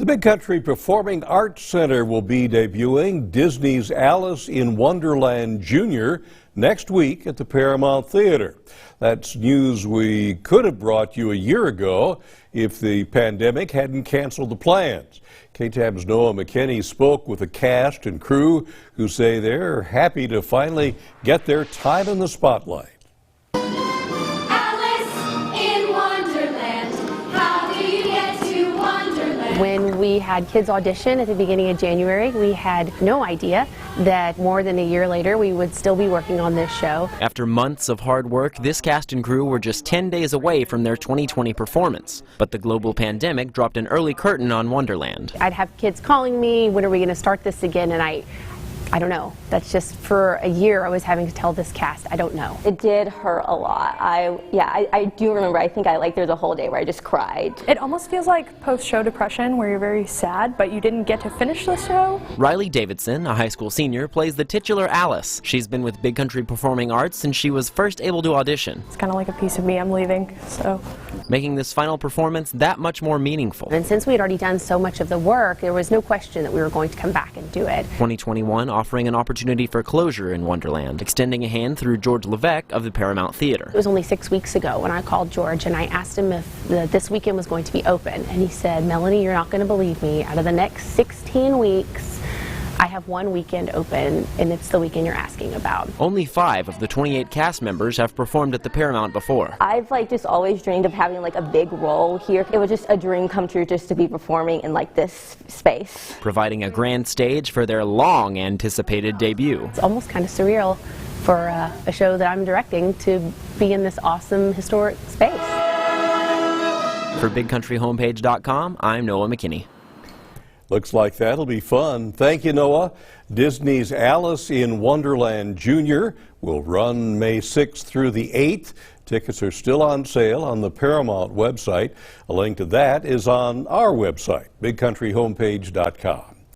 The Big Country Performing Arts Center will be debuting Disney's Alice in Wonderland Junior next week at the Paramount Theater. That's news we could have brought you a year ago if the pandemic hadn't canceled the plans. KTAB's Noah McKinney spoke with the cast and crew who say they're happy to finally get their time in the spotlight. When we had kids audition at the beginning of January, we had no idea that more than a year later we would still be working on this show. After months of hard work, this cast and crew were just 10 days away from their 2020 performance. But the global pandemic dropped an early curtain on Wonderland. I'd have kids calling me, when are we going to start this again? And I don't know. That's just for a year I was having to tell this cast, I don't know. It did hurt a lot. I do remember, I think there's a whole day where I just cried. It almost feels like post-show depression where you're very sad, but you didn't get to finish the show. Riley Davidson, a high school senior, plays the titular Alice. She's been with Big Country Performing Arts since she was first able to audition. It's kind of like a piece of me I'm leaving, so. Making this final performance that much more meaningful. And since we had already done so much of the work, there was no question that we were going to come back and do it. 2021 offering an opportunity for closure in Wonderland, extending a hand through George Levesque of the Paramount Theater. It was only 6 weeks ago when I called George and I asked him if this weekend was going to be open, and he said, "Melanie, you're not going to believe me. Out of the next 16 weeks, I have one weekend open, and it's the weekend you're asking about." Only 5 of the 28 cast members have performed at the Paramount before. I've just always dreamed of having a big role here. It was just a dream come true just to be performing in this space. Providing a grand stage for their long anticipated debut. It's almost kind of surreal for a show that I'm directing to be in this awesome historic space. For BigCountryHomepage.com, I'm Noah McKinney. Looks like that'll be fun. Thank you, Noah. Disney's Alice in Wonderland Junior will run May 6th through the 8th. Tickets are still on sale on the Paramount website. A link to that is on our website, BigCountryHomepage.com.